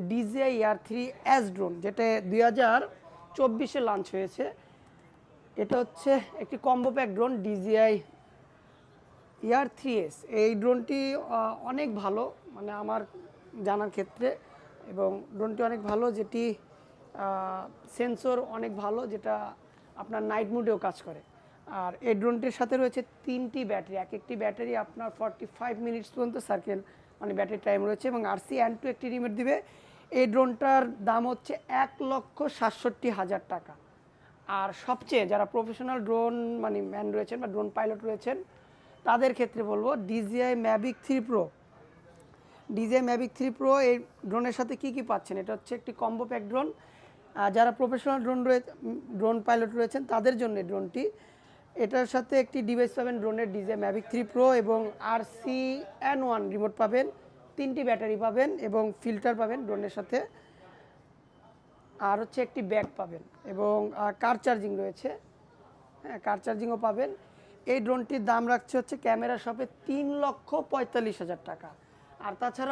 DJI Air 3S drone, যেটা 2024-এ launch হয়েছে। এটা হচ্ছে একটি combo pack drone DJI Air 3S। এই ড্রোনটি অনেক ভালো, মানে আমার জানার ক্ষেত্রে, এবং ড্রোনটি অনেক ভালো, যেটি সেন্সর অনেক ভালো, যেটা আপনার নাইট মোডেও কাজ করে। আর এই ড্রোনটির সাথে রয়েছে 3টি ব্যাটারি, একটি ব্যাটারি আপনার 45 মিনিটস পর্যন্ত সার্কেল মানে ব্যাটারি টাইম রয়েছে, এবং RC N2 একটি রিমোট দিবে। এই ড্রোনটার দাম হচ্ছে 1,67,000 টাকা। আর সবচেয়ে যারা প্রফেশনাল ড্রোন মানে ম্যান রয়েছেন বা ড্রোন পাইলট রয়েছেন, তাদের ক্ষেত্রে বলবো DJI Mavic 3 Pro। DJI Mavic 3 Pro এই ড্রোনের সাথে কি পাচ্ছেন, এটা হচ্ছে একটি কম্বো প্যাক ড্রোন। যারা প্রফেশনাল ড্রোন পাইলট রয়েছেন তাদের জন্য ড্রোনটি। এটার সাথে একটি ডিভাইস পাবেন ড্রোনের DJI Mavic 3 Pro, এবং RC N1 রিমোট পাবেন, 3টি ব্যাটারি পাবেন, এবং ফিল্টার পাবেন ড্রোনের সাথে। আর হচ্ছে একটি ব্যাগ পাবেন, এবং কার চার্জিং রয়েছে। হ্যাঁ, কার চার্জিংও পাবেন। এই ড্রোনটির দাম রাখছে হচ্ছে ক্যামেরা শপে 3,45,000 টাকা। আর তাছাড়া